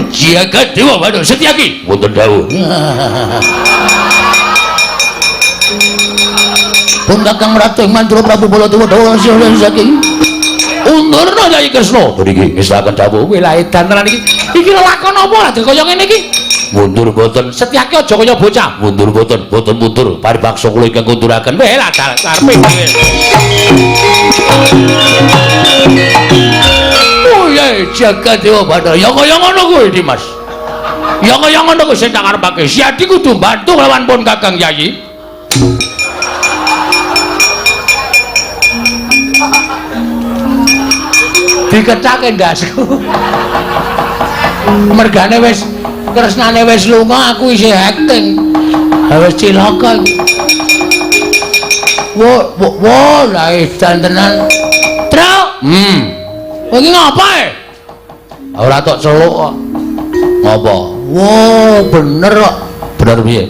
Jagat Dewa Bathara Setyaki wonten dawuh. Pun Kakang Ratu Mantra Prabu Baladewa Dawa Setyaki. Undurna Nyai Kresna. Niki ngestaken dawuh wilahe dantenan iki. Iki lakon apa lha kaya ngene iki? Mundur mboten Setyaki aja kaya bocah. Mundur mboten, boten mundur. Paribaksa kula ingkang kunduraken. Weh lah karepe dhewe. Jagat Dewa Bathara ya kaya ngono kuwi Dimas. Ya kaya ngono kuwi sing tak karepake. Si Adi kudu bantu lawan pun Kakang Yayi. Dikecake ndasku. Mergane wis tresnane wis lunga aku isih acting. Wis cilaka. Wo la dantenan. Truk. Iki ngapa e? Ora tok celuk kok. Ngapa? Wah, bener kok. Bener piye?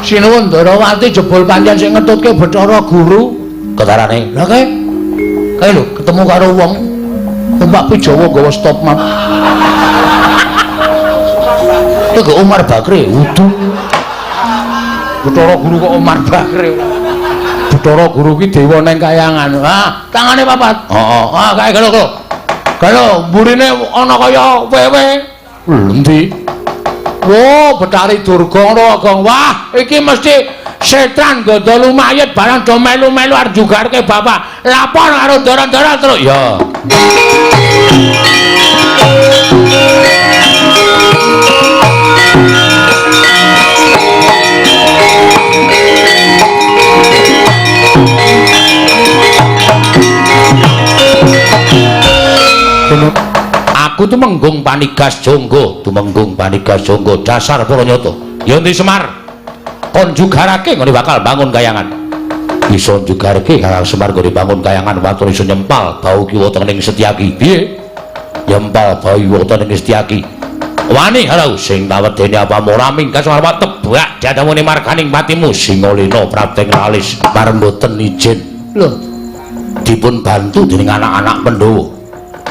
Sinuwun Ndarawati jebul pancen sing ngetutke Bathara Guru. Ketarane. Lah kae. Kae lho ketemu karo wong. Mbak Pi Jawa nggawa stop man. Iki Umar Bakri, udu. Bathara Guru kok Umar Bakri. Bathara Guru ki dewa ning kayangan. Ah, tangane papat. Heeh. Ah, kae kalau. Kalau mburine ana kaya wewe. Endi? Wo, Betari Durga Agong. Wah, iki mesti setan gondo lumayet barang do melu-melu arep jugarke bapak. Lapor karo ndara-ndara terus. Ya. Aku tumenggung Panigas Jonggo, dasar para nyata. Ya endi Semar? Kon jugarake ngene bakal bangun kayangan. Bisa jugarake Kakang Semar ngene bangun kayangan watur iso nyempal bau kiwa teng Setyaki. Piye? Nyempal bau kiwa teng Setyaki. Wani harau sing tawedene apa moraming kaswarwa tebak jadamune marganing patimu Singalena prapteng alis marang boten izin. Lho. Dipun bantu dening anak-anak Pandhawa.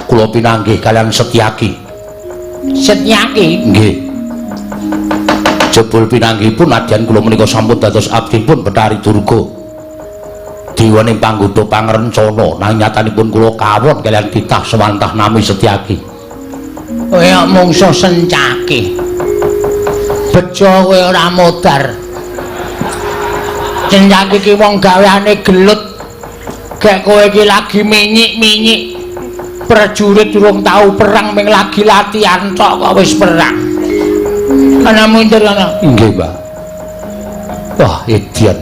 Kula pinanggih kalian Setyaki. Setyaki? Nggih. Jebul pinanggihipun nadyan kula menika sampun dados abdipun Betari Durga. Dewaning panggoda pangrencana nanging nyatanipun kula kawon kalian titah sewantah nami Setyaki. Kaya mungsuh Sencaki. Bejo kowe ora modar. Sencaki ki wong gaweane gelut. Gek kowe iki lagi minyik-minyik. Prajurit durung tau perang ming lagi latihan tok kok wis perang. Ana mundur ana. Nggih, Mbah. Wah, edian.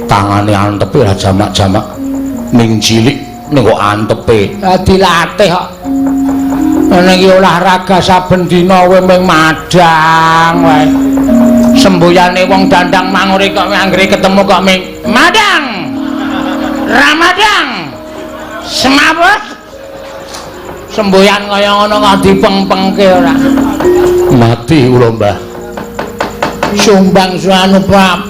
Tangane antepe ra jamak-jamak. Ning cilik ning kok antepe. Dilatih kok. Ana iki olahraga saben dina kowe ming madang wae. Semboyane wong dandang mangure kok anggere ketemu kok ming madang. Ramadang. Semabut. Semboyan kaya ngono kok dipeng-pengke ora. Mati kula, Mbah. Sumbang suanu Prap.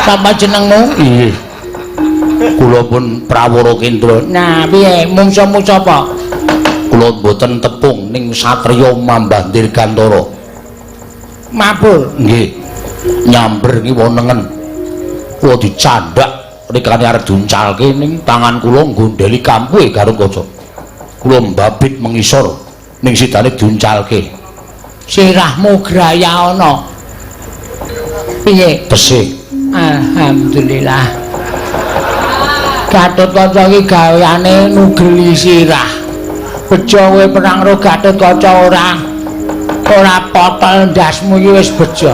Sapa jenengmu? Nggih. Kula pun Prawara Kendra. Nah, piye? Mungsuhmu sapa? Kula mboten tepung ning satriya Mambah Dirgantara. Mabur? Nggih. Nyamber iki wonengen. Kula dicandak rikane arep diuncalke ning tangan kula nggondheli kampuhe Garung Kaca. Kula mbabit mengisor ning sidane diuncalke. Sirahmu graya ana. Piye? Tesih. Alhamdulillah. Gatotkaca iki gaweane nugeli sirah. Bejo kowe perang karo Gatotkaca ora potol ndasmu iki wis bejo.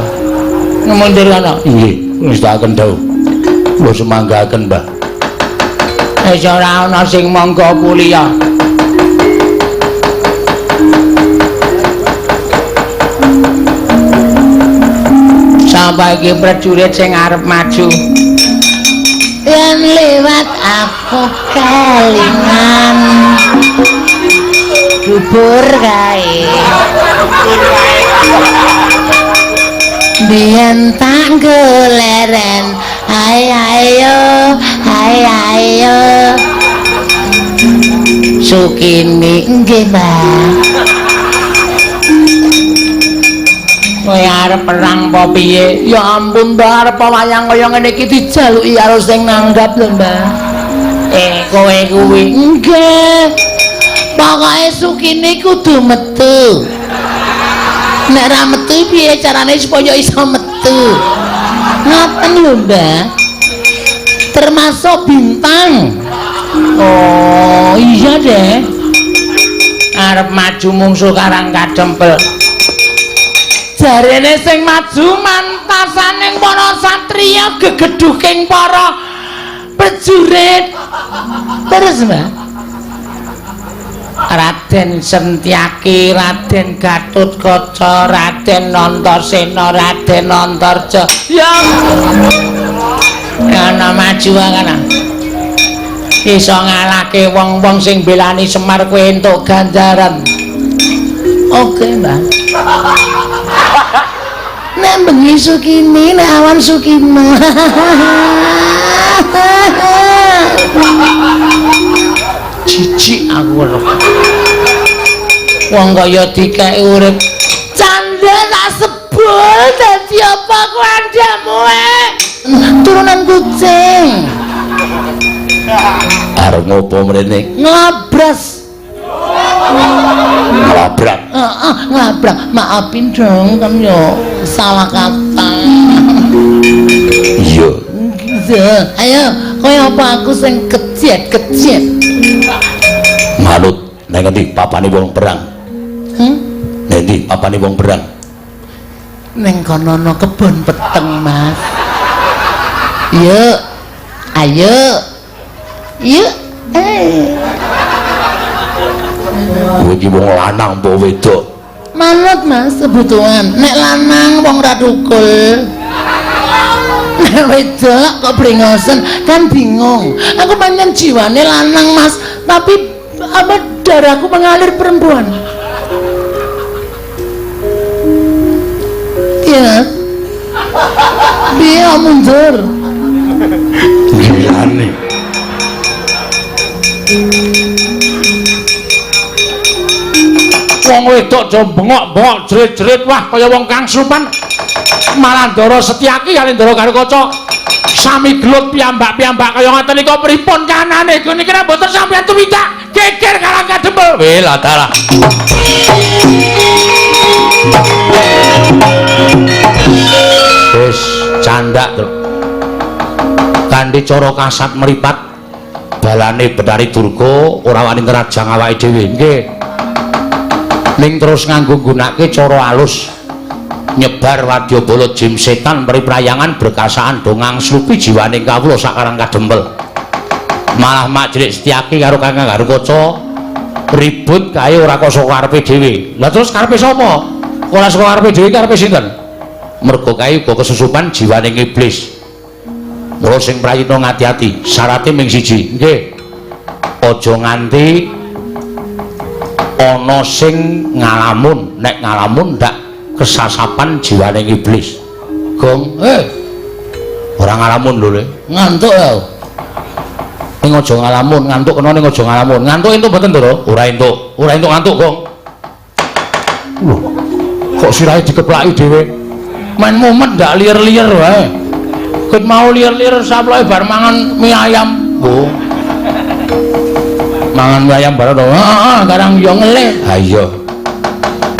Mundur ana. Nggih, wis tak kendhau. Kula semanggaken, Mbah. Wis ora ana sing mangga kuliah. Sampai iki prajurit sing arep maju. Yen liwat aku kelingan bubur kae. Biyen tak goleren, ayo, Sukini nggih, Mbak. Kowe arep perang apa piye? Ya ampun, Mbah, arep wayang kaya ngene iki dijaluki karo sing nanggap lho, Mbah. Kowe kuwi nggih. Pokoke Sukine kudu metu. Nek ra metu piye carane supaya iso metu? Ngaten lho, Mbah. Termasuk bintang. Oh, iya deh. Arep maju mungsuh Karang Kadempel. Jarene sing maju mantasaning para satriya gegeduking para prajurit. Terus, Mbak. Raden Sentyaki, Raden Gatotkaca, Raden Antasena, Raden Antarja. Ya. Ana maju kana. Iso ngalahke wong-wong sing belani Semar kowe entuk ganjaran. Oke, Mbak. Nek bengi Sukini, nek awan Sukino. Jijik aku weruh. Wong kaya dikek urip candha tak sebul dadi apa kandamu turunan kucing. Arep ngopo mrene? Ngabras. Ngelabrak. Ngelabrak. Maafin dong kan yo salah kata. Iya. Ayo, kaya apa aku sing kecet-kecet. Manut, nek ngendi papane wong perang? Nek ndi papane wong perang? Ning kono ana kebon peteng, Mas. Yuk. Ayo. Yuk. Kowe iki wong lanang apa wedok? Manut, Mas, kebutuhan. Nek lanang wong ra tukul. Nek wedok kok brengosen kan bingung. Aku pancen jiwane lanang, Mas, tapi apa darahku mengalir perempuan. Iya. Dia mundur. Gilane. Wong wedok do bengok-bengok jerit-jerit wah kaya wong kang supan. Malandara Setyaki kali Ndara Garukaca sami gelut piyambak-piyambak kaya ngoten nika pripun kanane niki kira mboten sampeyan tumindak geger Karang Kadempel. Weh lah dalah. Wis candak to. Kanthi cara kasat mripat balane Betari Durga ora wani ngrajang awake dhewe nggih. Ning terus nganggo gunake cara alus nyebar wadyabala jim setan priprayangan berkasaan dongang slupi jiwaning kawula sak Karang Kadempel. Malah Mak Jlik Setyaki karo Kakang Garukaca ribut kae ora kok saka karepe dhewe. Lah terus karepe sapa? Ora saka karepe dhewe karepe sinten? Mergo kae uga kesusupan jiwaning iblis. Mula sing prayitna ngati-ati, syaraté ming siji, nggih. Aja nganti ana sing ngalamun, nek ngalamun ndak kesasapan jiwaning iblis. Gong, ora ngalamun lho, Le. Ngantuk ya. Ning aja ngalamun, ngantuk kena ning aja ngalamun. Ngantuk entuk mboten, Ndara? Ora entuk. Ora entuk ngantuk, Gong. Lho, kok sirahe dikeplaki dhewe? Main mumet ndak liar-liar wae. Ket mau liar-liar saploke bar mangan mie ayam. Oh. Mangan mie ayam bareng to. Heeh, karang yo ngelih. Ha iya.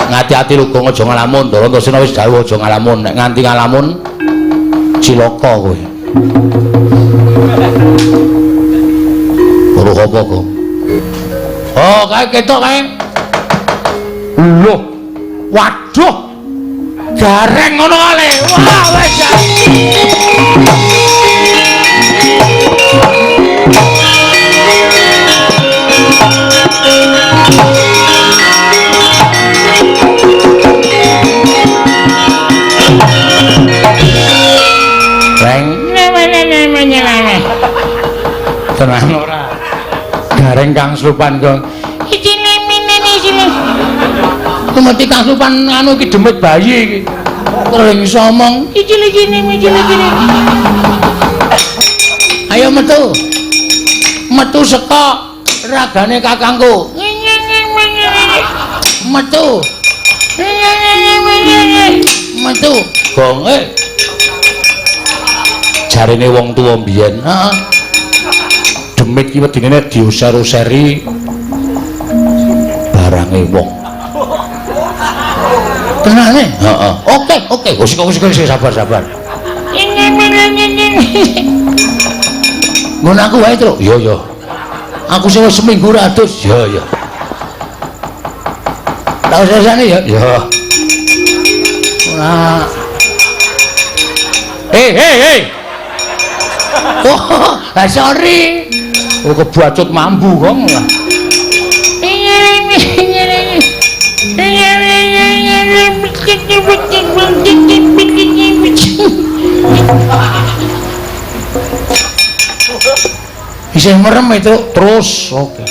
Ngati-ati lho Gong aja ngalamun. Ndara Antasena wis dawuh aja ngalamun. Nek nganti ngalamun cilaka kowe. Ora apa, Gong? Oh, kae ketok kae. Lho. Waduh. Gareng ngono kale. Wah, wis. Tenang ora. Gareng Kang Slupan kok. Iki minene sini. Kemati Kang Slupan anu iki demit bayi iki. Kering somong. Iki iki. Ayo metu. Metu saka ragane kakangku. Metu. metu. Gong jarene wong tuwa mbiyen, heeh. Demit ki wedine nek diuser-useri barange wong. Tenane? Heeh. Oke. Wis sabar. Ngono aku wae, Truk. Iya. Aku sing wis seminggu ratus. Ya. Tau sesane ya? Ya. Ora. Hei. Oh, sorry. Oh, kebacut mambu kok. Bisa merem itu terus. Oke.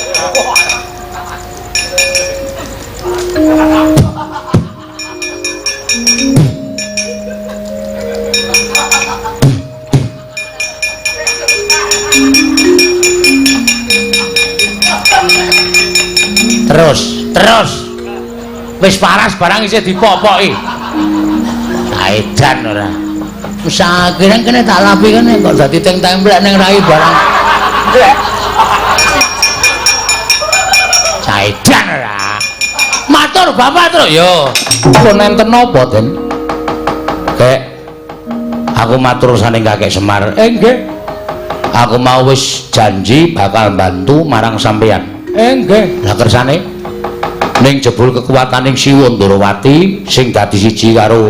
Terus. Wis paras barang isih dipopoki. Edan ora. Usaha kene tak lapi kene kok dadi templek ning rai barang. Edan ora. Matur Bapak Truk yo. Pun enten napa, Den? Kek aku matur saning Kakek Semar. Nggih. Aku mau wis janji bakal bantu marang sampeyan. Nggih. Lah kersane ning jebul kekuwataning Siwa Ndarawati sing dadi siji karo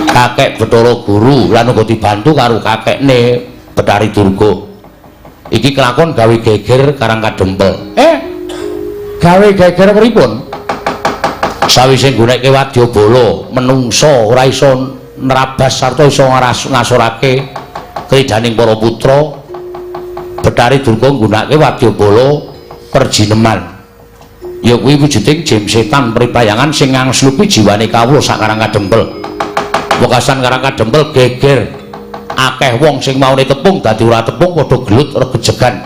Kakek Bathara Guru lan uga dibantu karo kakekne Bathari Durga. Iki kelakon gawe geger Karang Kadempel. Gawe geger pripun? Sawise nggunakake wadyabala, menungsa ora iso nerabas sarta iso ngasorake kridaning para putra. Bathari Durga nggunakake wadyabala perjineman. Ya kuwi wujuding jim setan pripayangan sing ngangslupi jiwane kawula sak Karang Kadempel. Wekasan Karang Kadempel geger. Akeh wong sing maune tepung dadi ora tepung padha gelut regejegan.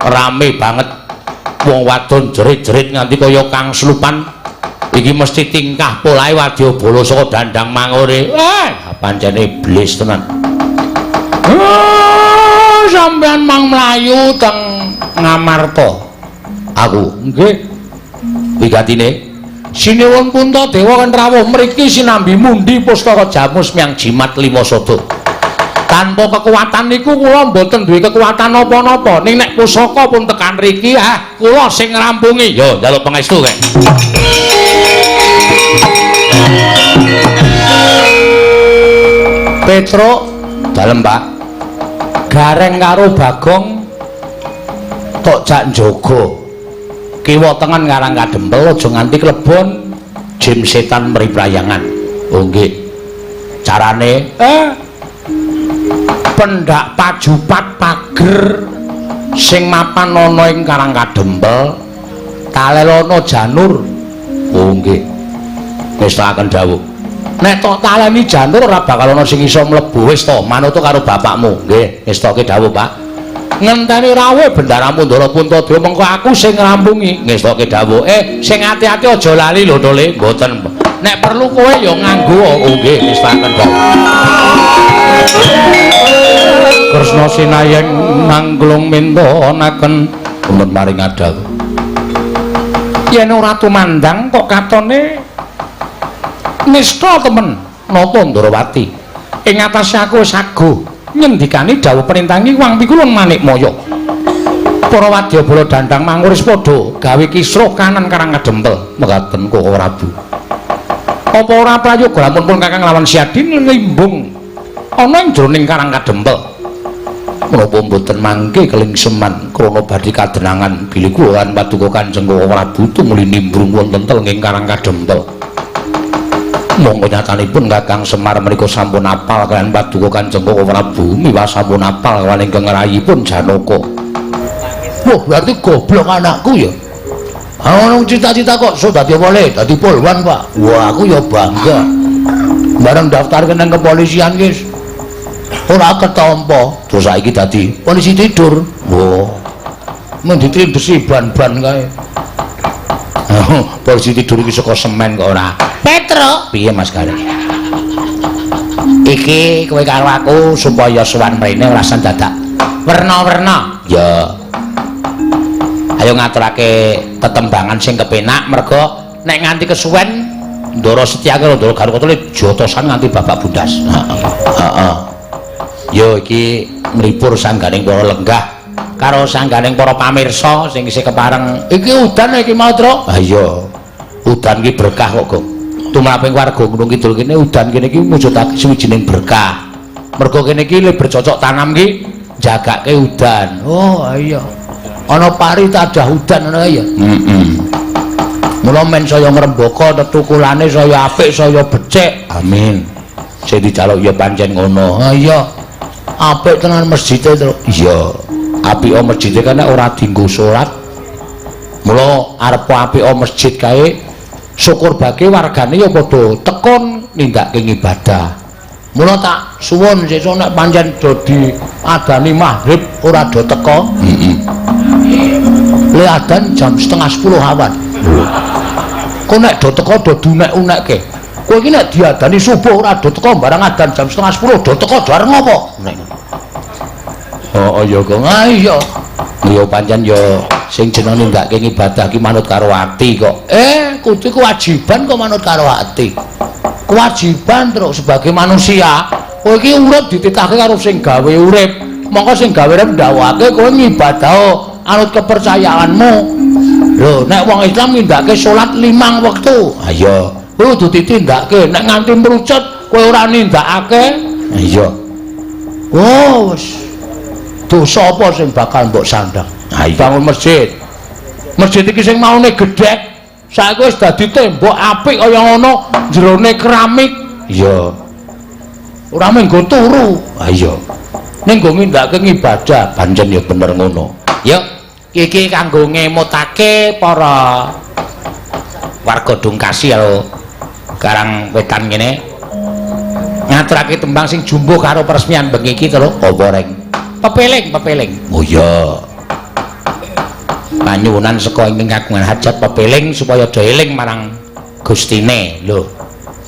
Rame banget. Wong wadon jerit-jerit nganti kaya kang slupan. Iki mesti tingkah polahe wadyabala saka Dandang Mangure. Pancene iblis tenan. Sampeyan mang mlayu teng Ngamarta. Aku nggih. Wigatine Sinuwun Puntadewa kan rawuh mriki sinambi mundi pustaka Jamus Myang Jimat Lima Sada. Tanpa kekuatan niku kula mboten duwe kekuatan napa-napa. Ning nek pusaka pun tekan mriki, kula sing ngrampungi. Yo, njaluk pangestu kek. Petruk dalem, Pak. Gareng karo Bagong tok jak njaga. Kiwa tengen Karang Kadempel aja nganti klebon jim setan mriprayangan. Oh nggih. Carane pendak pajupat pager sing mapan ana ing Karang Kadempel talelana janur. Oh nggih. Wis akan dawuh. Nek tok taleni janur ora bakal ana sing iso mlebu. Wis to manut karo bapakmu. Nggih, wis toke dawuh, Pak. Ngenteni rawuh Bendaramu Ndara Puntadewa mengko aku sing ngrampungi. Ngestoke dawuh. Sing ati-ati aja lali lho, Tole. Mboten. Nek perlu kowe ya nganggo. Oh nggih, ngestaken dawuh. Kresna sinayeng nangglung mintonaken pun maring adal. Yen ora tumandang kok katone nista temen napa Ndarawati. Ing atase aku wis ago nyendikani dawuh perintangi Wang Pikulun Manikmaya. Para wadyabala Dandang Mangure padha gawe kisruh kanan Karang Kadempel mekaten kok ora bu. Apa ora prayoga lamun pun Kakang lawan Siadin nglimbung ana ing jroning Karang Kadempel. Menapa mboten mangke kelingseman krana badhe kadenangan bilih kula lan paduka Kanjeng Prabu tumuli nimbrung wonten telenging Karang Kadempel. Monggo nyatanipun Kakang Semar menika sampun apal kaliyan paduka Kanjeng Prabu miwah sampun apal kaliyan ingkang rayipun Janaka. Wah, berarti goblok anakku ya. Ana cita-cita kok iso dadi wale, dadi polwan, Pak. Wah, aku ya bangga. Bareng daftar nang kepolisian guys. Ora ketampa, terus saiki dadi polisi tidur. Wah. Men ditrindesi ban-ban kae. Polisi tidur iki saka semen kok ora. Petro, piye Mas Garing? Iki kowe karo aku supaya sowan mrene ora dadak werna-werna. Ya. Ayo ngaturake tetembangan sing kepenak mergo nek nganti kesuwen Ndara Setyaki karo Ndara Garukutule jotosan nganti babak bundas. Heeh. Yo iki mlipur sangganing para lenggah karo sangganing para pamirsa sing isih kepareng. Iki udan iki mau, Tru. Ha iya. Udan iki berkah kok, Gong. Tumraping warga Gunung Kidul kene udan kene iki mujudake suwijining berkah. Mergo kene iki le bercocok tanam iki jagake udan. Oh, iya. Ana pari tadah udan ngono ya. Mula men saya ngrembaka tetukulane saya apik saya becik. Amin. Sing dijaluk ya pancen ngono. Ha iya. Apik tenan masjide, Tru. Iya. Apik masjide kan ora dienggo salat. Mula arep apik masjid kae syukur bagi wargane ya padha tekun nindakake ibadah. Mula tak suwun sesuk nek pancen dadi adani maghrib ora do teka. Le adan jam 9:30 awan. Kok nek do teka do dunek-unekke. Kowe iki nek diadani subuh ora do teka barang adan jam 9:30 do teka bareng apa? Oh iya kok. Ah iya. Ya pancen ya sing jenenge nindakake ibadah ki manut karo ati kok. Kudu kewajiban kok manut karo ati. Kewajiban terus sebagai manusia. Kowe iki urip dititahke karo sing gawe urip. Mongko sing gawe urip ndawake kowe ngibadah anut kepercayaanmu. Lho, nek wong Islam nindakake salat 5 wektu. Ha iya. Kudu ditindakake. Nek nganti mrucut kowe ora nindakake. Ha iya. Oh, wis. Dosa apa sing bakal mbok sandang? Ha iya. Bangun masjid. Masjid iki sing maune gedhek. Saiki wis dadi tembok apik kaya ngono, jerone keramik. Iya. Ora mung nggo turu. Ha iya. Ning nggo nindakake ibadah, pancen ya bener ngono. Yuk, iki kanggo ngemutake para warga Dungkasi karo Karang Wetan kene. Ngaturake tembang sing jumbo karo peresmian bengi iki terus apa reng? Pepeling. Oh iya. Panyuwunan saka ing kagungan hajat pepeling supaya do eling marang Gustine lho.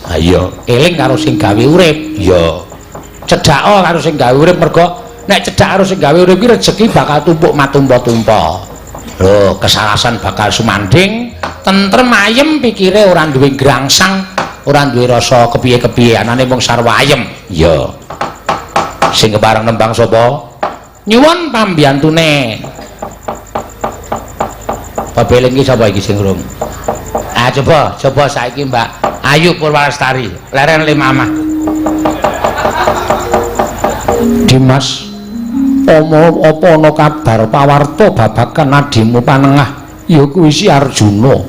Ha iya, eling karo sing gawe urip. Iya. Cedhaka karo sing gawe urip mergo nek cedhak karo sing gawe urip iki rejeki bakal tumpuk matumpa-tumpa. Lho, kesalasan bakal sumanding, tentrem ayem pikire ora duwe grangsang, ora duwe rasa kepiye-kepiye, anane mung sarwa ayem. Iya. Sing kepareng nembang sapa? Nyuwun pambiyantune. Pepeling iki sapa iki sing urung? Ah coba saiki Mbak Ayu Purwalestari, leren Le Mamah. Dimas, apa ana kabar pawarta babagan adimu panengah ya kuwi si Arjuna.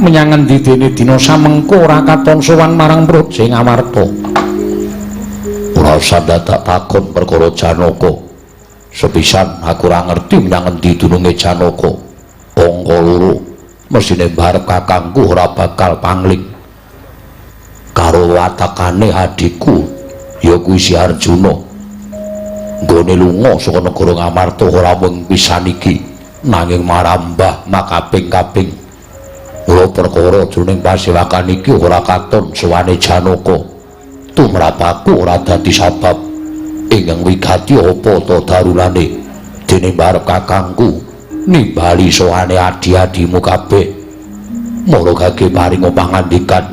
Menyang endi dene dina samengko ora katon sowan marang Praja Ngamarta. Ora usah dadak takon perkara Janaka. Sepisan aku ora ngerti menyang endi dununge Janaka. Angka loro mesine barep kakangku ora bakal pangling karo watakane adikku ya kuwi si Arjuna. Nggone lunga saka negara Ngamarta ora mung pisan iki nanging marambah makaping-kaping. Mula perkara jroning pasewakan iki ora katon suwane Janaka. Tumrap aku ora dadi sabab ingkang wigati apa ta darulane dene barep kakangku nimbali sowane adi-adimu kabeh. Mula gage paring pangandikan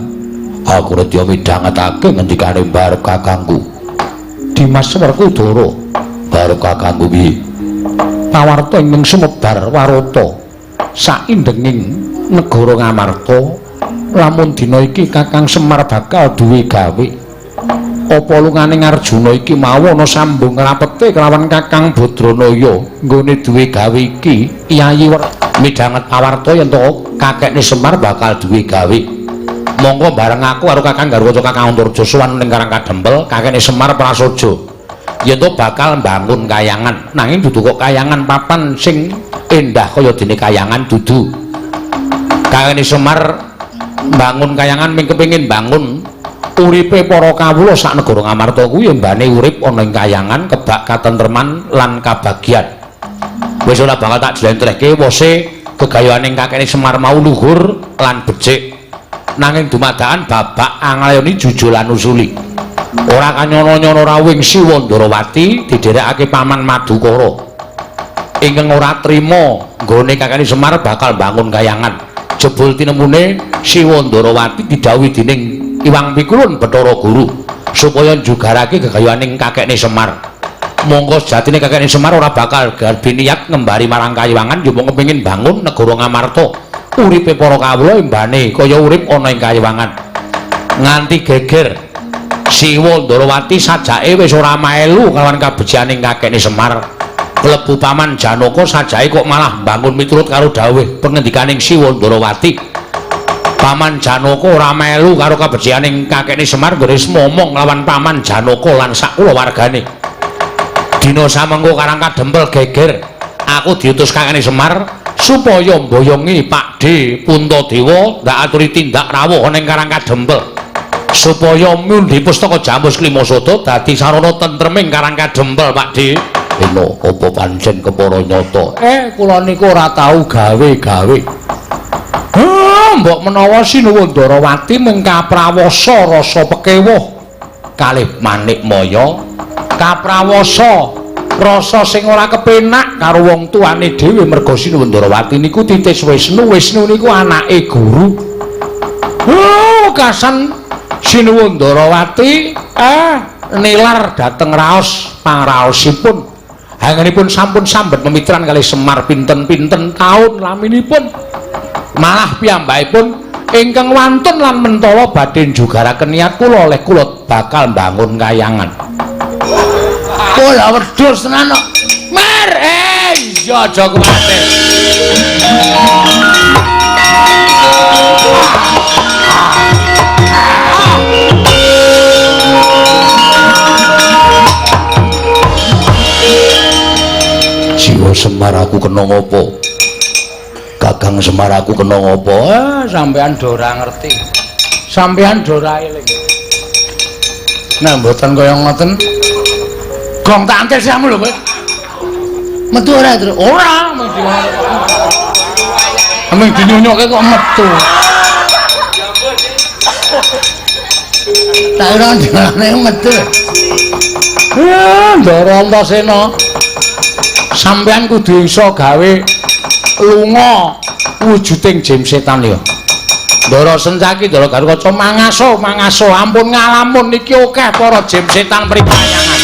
aku nedya midhangetake ngendikane barep kakangku. Dimas Werkudara, barep kakangku piye? Pawarta ing sumebar warata saindenging negara Ngamarta. Lamun dina iki Kakang Semar bakal duwe gawe. Apa lungane Arjuna iki mau ana sambung rapete kelawan Kakang Badranaya nggone duwe gawe iki. Yayi midhanget pawarta yen to kakekne Semar bakal duwe gawe. Monggo bareng aku karo Kakang Garwaca Kakang Antarja sowan ning Karang Kadempel kakekne Semar Prasaja. Yen to bakal mbangun kayangan, nanging dudu kok kayangan papan sing endah kaya dene kayangan dudu. Kakekne Semar mbangun kayangan ming kepengin bangun uripe para kawula sak negara Ngamarta kuwi mbane urip ana ing kayangan kebak katentreman lan kabagyan. Wis ora bakal tak jlentrehke wose Gegayaning kakene Semar mau luhur lan becik. Nanging dumadakan babak anglayoni jujul lan usuli. Ora kanyono-nyono rawing Siwa Ndarawati didherekake Paman Madukara. Ingkang ora trima nggone kakene Semar bakal bangun kayangan. Jebul tinemune Siwa Ndarawati didhawuhi dening Iwang Pikulun Bathara Guru supaya njugarake gegayaning kakekne Semar. Monggo sejatine kakekne Semar ora bakal garbi niat ngembari marang Kayiwangan yo mung kepengin bangun negara Ngamarta. Uripe para kawula imbane kaya urip ana ing Kayiwangan. Nganti geger Siwa Ndarawati sajake wis ora melu kalawan kabejaning kakekne Semar. Klebu Paman Janaka sajake kok malah bangun miturut karo dawuh pengendikaning Siwa Ndarawati. Paman Janaka ora melu karo kabejaning kakekne Semar nggaris momong lawan Paman Janaka lan sak kulawargane. Dina samengko karang kadempel geger aku diutus kakekne Semar supaya mboyongi Pakde Puntadewa ndak aturi tindak rawuh ning karang kadempel supaya mundi pustaka Jamus Klimasada dadi sarana tentreming karang kadempel Pakde. Eno apa pancen kepara nyata? Kula niku ora tau gawe-gawe. Mbok menawa Sinuwa Ndarawati mung kaprawasa rasa pekewuh kalih Manikmaya, kaprawasa rasa sing ora kepenak karo wong tuane dhewe merga Sinuwa Ndarawati niku titis Wisnu. Wisnu niku anake guru. Kasan Sinuwa Ndarawati nilar dhateng raos pangraosipun. Anggenipun sampun sambet memitran kalih Semar pinten-pinten taun laminipun. Malah piyambakipun ingkang wantun lan mentala badhe njugaraken niat kula oleh kula bakal bangun kayangan. Kula wedhus tenan kok. Mar, iya aja kuwatir. Jiwa Semar aku kena ngopo? Kakang Semar aku kena ngopo? Sampean do ora ngerti. Sampean do ora eling. Nah, mboten kaya ngoten. Gong tak antel samu lho kowe. Metu ora, Tru? Ora, mesti. Ameng dinyonyoke kok metu. Tak ora ndane metu. Ndara Antasena. Sampeyan kudu iso gawe lunga wujuding jim setan ya. Ndara Sencaki, Ndara Garukaca mangaso ampun ngalamun niki akeh para jim setan pribayangan.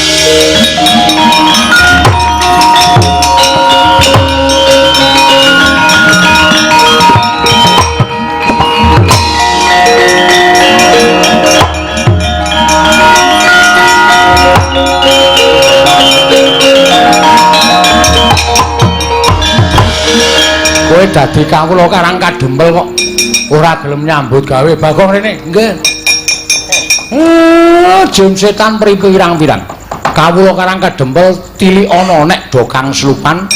Kowe dadi kawula karang kadempel kok ora gelem nyambut gawe Bagong rene. Nggih. Jim setan pirang-pirang. Kawula karang kadempel tilik ana nek dokang slupan.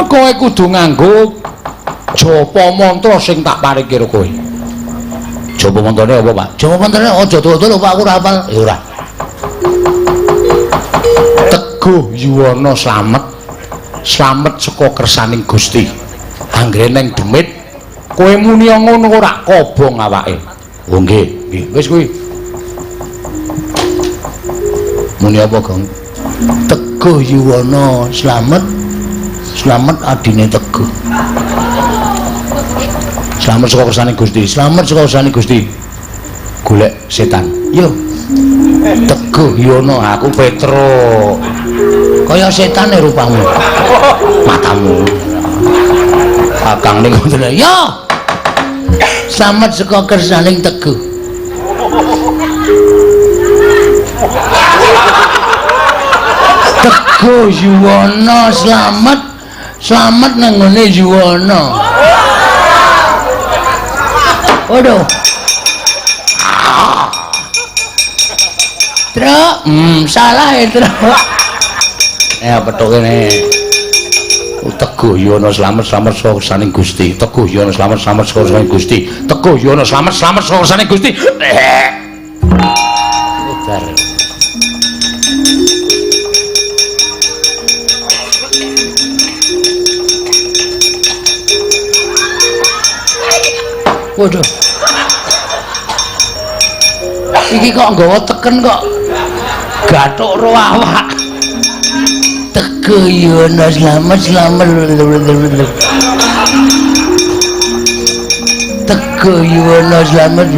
Kowe kudu nganggo japa mantra sing tak paringi karo kowe. Japa mantrane apa, Pak? Japa mantrane aja dodol Pak, aku ora hafal. Ya ora. Teguh Yuwana slamet. Slamet saka kersaning Gusti. Anggere neng demit kowe muni ngono ora kobong awake. Oh nggih, nggih. Wis kuwi. Muni apa, Gong? Teguh Yuwana slamet. Slamet adine Teguh. Slamet saka kersaning Gusti. Slamet saka kersaning Gusti. Golek setan. Yo. Teguh Yuwana, aku Petro. Kaya setane rupamu. Matamu. Kakang ning ngoten. Yo. Slamet saka kersaning Teguh. Teguh Yuwana slamet. Slamet nang ngene Yuwana. Waduh. Truk, salah ya Truk. Petuk kene. Teguh Yuwana slamet saka kersaning Gusti. Teguh Yuwana slamet saka kersaning Gusti. Teguh Yuwana slamet saka kersaning Gusti. Udar. Waduh. Iki kok nggawa teken kok gathuk ro awak. Teko yono selamat. Teko yono selamat.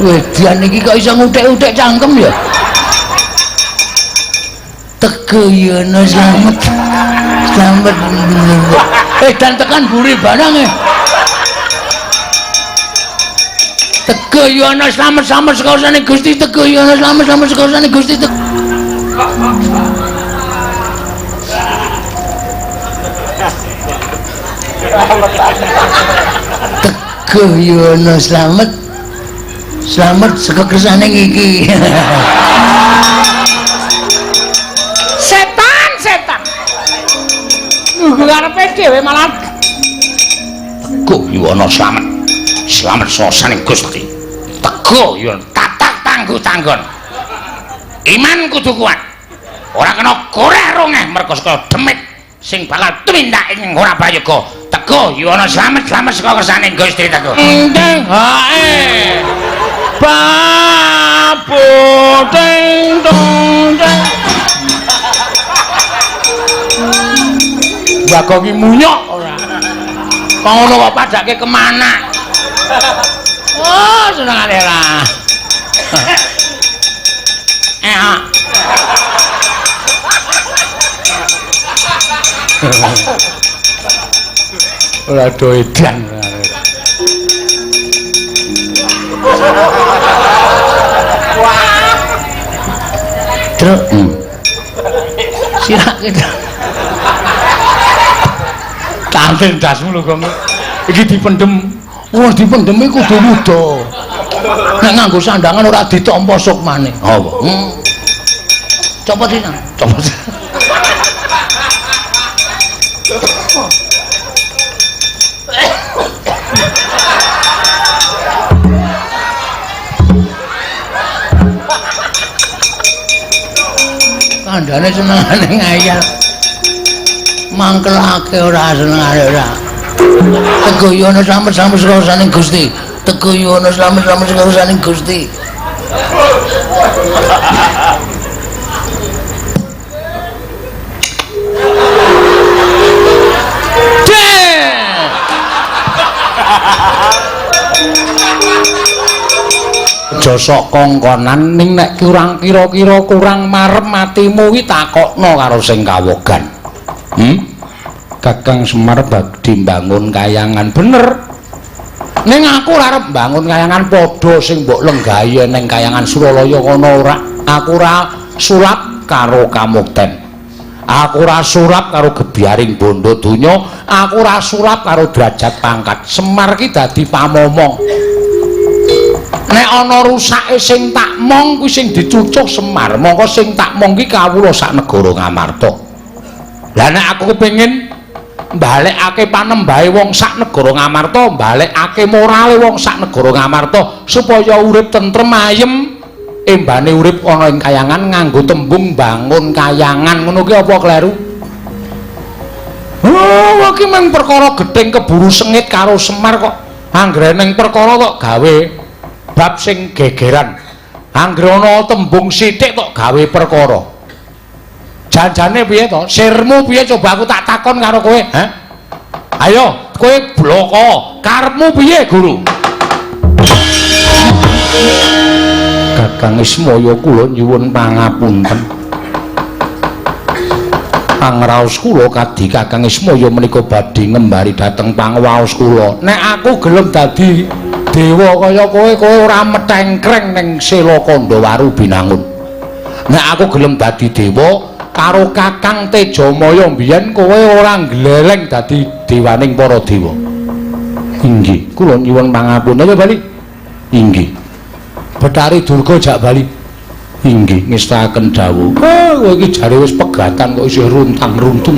Wedian iki kok iso nguthik-uthik cangkem ya. Teko yono selamat. Dan tekan buri barang Teko yono selamat sekausane Gusti. Teko yono selamat sekausane Gusti. Teko yono selamat saka kersane iki. Setan ngarepe dhewe malah Teko yono selamat sosane Gusti. Teko yono tatak tangguh-tanggon. Iman kudu kuat. Ora kena koreh rongeh merga saka demit sing bakal tumindak ing ora prayoga. Teko yono selamat saka kersane Gusti. Teko hae babu ding dong bagongi munyok ora ngono kok padake kemana. Oh senengane lah ora doedan truk sirake kanten dasmu lho kok iki dipendem. Wong dipendem iku kudu muda. Nek nganggo sandangan ora ditampa sukmane. Apa? Copot iki. Copot. Kandhane senengane ngayal. Mangkelake ora senengane ora. Teko yono selamat sekausane Gusti. Teko yono selamat sekausane Gusti. Josok kongkonan ning nek kira-kira kurang marep matimu iki takokno karo sing kawogan. Kakang Semar badhe mbangun kayangan bener. Ning aku arep mbangun kayangan padha sing mbok lenggahi ning kayangan Suralaya kono ora. Aku ora sulap karo Kamukten. Aku ora sulap karo gebyaring bondo donya. Aku ora sulap karo derajat pangkat. Semar ki dadi pamomong. Nek ana rusake sing tak mong kuwi sing dicucuk Semar, mongko sing tak mong ki kawula sak negara Ngamarta. Lah nek aku kepengin mbalekake panembahe wong sak negara Ngamarta, mbalekake morale wong sak negara Ngamarta supaya urip tentrem ayem, embane urip ana ing kayangan nganggo tembung bangun kayangan. Ngono ki apa kleru? Oh, iki mung perkara gething keburu sengit karo Semar kok. Anggreneng perkara kok gawe bab sing gegeran. Anggere ana tembung sithik kok gawe perkara. Janjane piye to? Sirmu piye coba aku tak takon karo kowe, ha? Ayo, kowe bloko. Karepmu piye, Guru? Kakang Ismaya kula nyuwun pangapunten. Pangraos kula kadhi Kakang Ismaya menika badhe ngembari dhateng pangwaos kula. Nek aku gelem dadi dewa kaya kowe ora metengkreng ning Sela Kandawaru Binangun. Nek aku gelem dadi dewa karo Kakang Tejamaya mbiyen kowe ora gleleng dadi dewaning para dewa. Inggih, kula nyuwun pangapunten. Ayo bali. Inggih. Betari Durga jak bali. Inggih, ngestaken dawuh. Kowe iki jare wis pegatan kok isih runtang-runtung.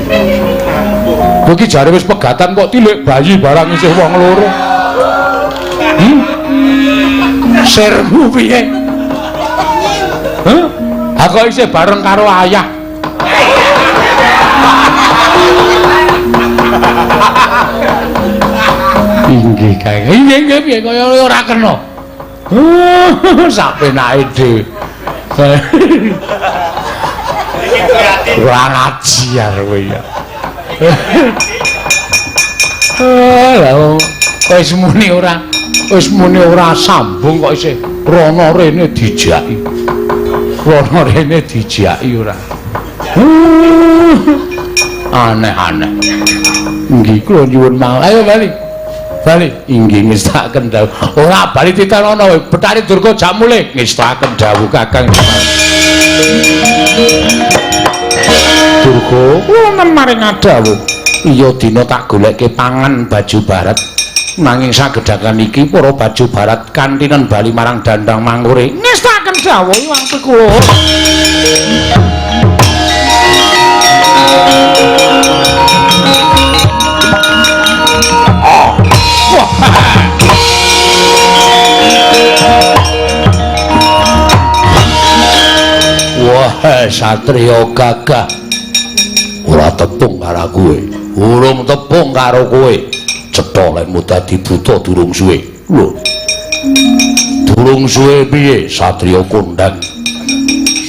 Kowe iki jare wis pegatan kok tilik bayi barang isih wong loro. Sermu piye? Hah? Aku isih bareng karo ayah. Inggih Kakang. Inggih piye kaya ora kena. Sapenake dhewe. Kurang ajar kowe ya. Lah wis muni ora sambung kok isih rono rene dijaki. Rono rene dijaki ora. Aneh-aneh. Nggih kula nyuwun maaf. Ayo bali. Bali inggih ngestaken dawuh. Ora bali titanono Betari Durga Jamule ngestaken dawuh Kakang. Durga kula maring dawuh. Iya dina tak goleke pangan baju barat. Nanging sagedakan iki para baju barat kantinen bali marang Dandang Mangkure. Ngestaken dawuh wangtu kula. Wah, satriya gagah. Ora tepung karo kowe. Urung tepung karo kowe. Cetha lekmu dadi buta durung suwe. Lho. Durung suwe piye satriya kondang?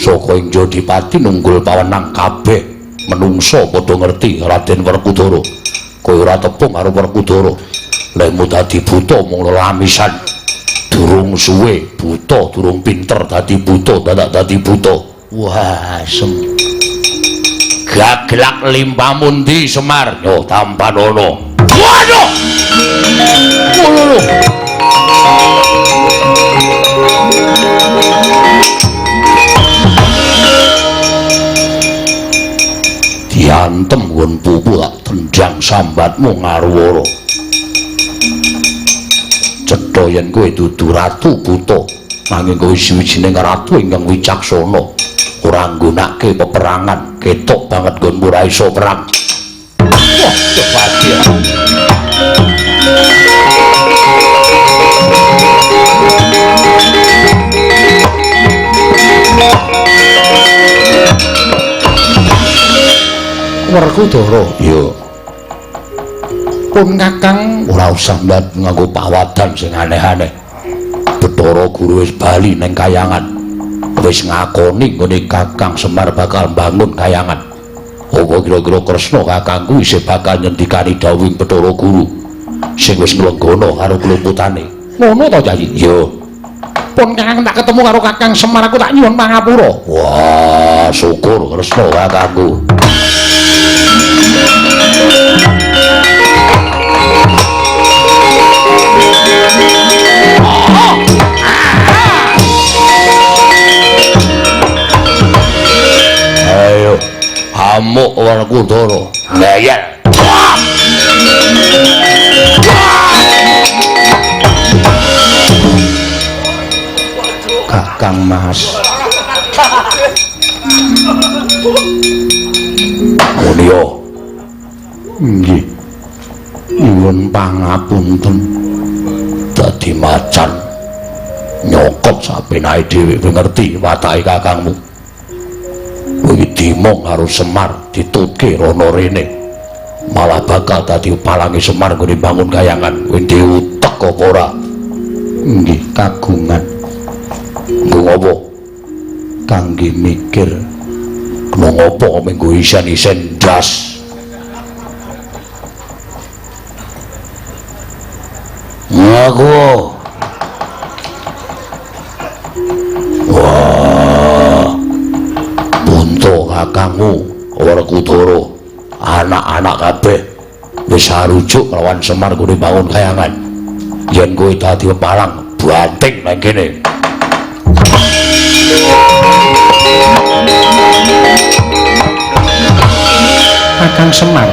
Saka ing Jodipati nunggul pawenang kabeh menungsa padha ngerti Raden Werkudara. Kowe ora tepung karo Werkudara. Lekmu dadi buta mung lamisan. Durung suwe buta, durung pinter dadi buta, dadak dadi buta. Wah, gaglak limpamundi Semar yo tampanono. Waduh. Ngono. Diantem nggon pupu tak tendang sambatmu ngarwara. Cetha yen kowe dudu ratu buta, nanging kowe suwijining ratu ingkang wicaksana. Ora nggunakake peperangan, ketok banget nggonmu ora iso perang. Wah, kepadhian. Werkudara, ya. Pun Kakang ora usah nganggo pawadan sing aneh-aneh. Bathara Guru wis bali ning Kayangan. Wis ngakoni ngene Kakang Semar bakal bangun Kayangan. Apa kira-kira Kresna kakangku isih bakal nyendikani dawuhing Bathara Guru sing wis nglenggana karo klumputane. Ngono ta, Cah? Iya. Pun Kakang tak ketemu karo Kakang Semar aku tak nyuwun pangapura. Wah, syukur Kresna kakangku. Ayo, amuk Werkudara. Ngeyel. Kakang Mas. Mulia. Nggih. Nyuwun pangapunten. Dadi macan nyokot sapenake dhewe ngerti watake kakangmu. Kowe dimong karo Semar ditutke rono rene. Malah bakal dadi palange Semar nggone bangun Kayangan. Kowe diutek apa ora? Nggih, kagungan. Nggo ngopo? Kangge mikir. Kena ngopo menggo isen-isen ndas. Aku. Wah. Buntu kakangmu Werkudara, anak-anak kabeh wis sarujuk lawan Semar kuwi bangun Kayangan. Yen kowe dadi pepalang banting nang kene. Kakang Semar,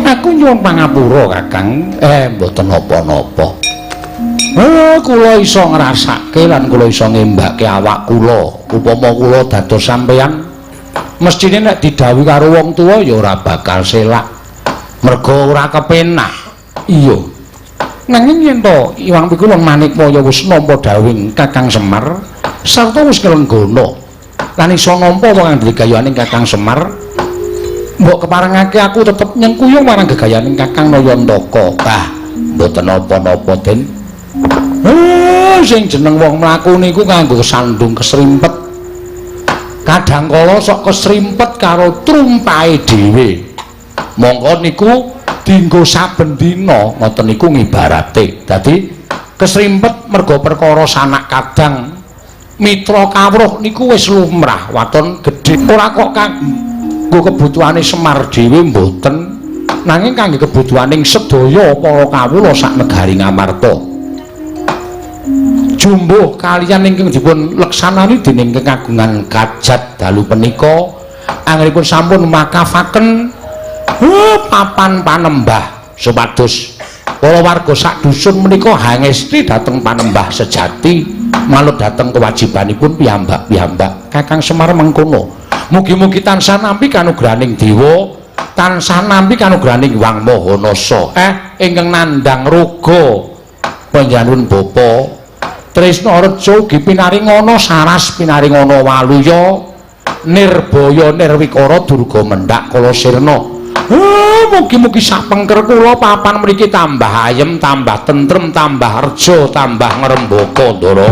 aku nyuwun pangapura Kakang. Mboten napa-napa. Kula iso ngrasake lan kula iso ngembake awak kula. Upama kula dados sampeyan, mestine nek didhawuhi karo wong tuwa ya ora bakal selak. Merga ora kepenak. Iya. Nanging yen to Iwang Pikulun Manikmaya wis nampa dawuhing Kakang Semar sarta wis kelenggana lan iso nampa wong gegayaning Kakang Semar, mbok keparengake aku tetep nyengkuyung marang gegayaning Kakang Nayantaka. Mboten napa-napa, Den. Sing jeneng wong mlaku niku nganggo sandung kesrimpet. Kadangkala sok kesrimpet karo trumpahe dhewe. Mongko niku dienggo saben dina, ngoten niku ngibarate. Dadi kesrimpet merga perkara sanak kadang mitra kawruh niku wis lumrah, waton gedhe. Ora kok kanggo kebutuhane Semar dhewe mboten, nanging kangge kebutuhaning sedaya para kawula sak negari Ngamarta. Jumbuh kaliyan ingkang dipun leksanani dening Kagungan Kajat dalu punika anggenipun sampun makafaken papan panembah supados para warga sak dusun menika hangesti dhateng panembah sejati manut dhateng kewajibanipun piyambak-piyambak. Kakang Semar mengkono. Mugi-mugi tansah nampi kanugrahaning dewa, tansah nampi kanugrahaning Wang Mahanasa. Ingkang nandhang raga panjenengan bapa Tresna Reja ugi pinaringana saras pinaringana waluya nirbaya nirwikara durga mendhak kala sirna. Mugi-mugi sapengker kula papan mriki tambah ayem, tambah tentrem, tambah reja, tambah ngrembaka ndara.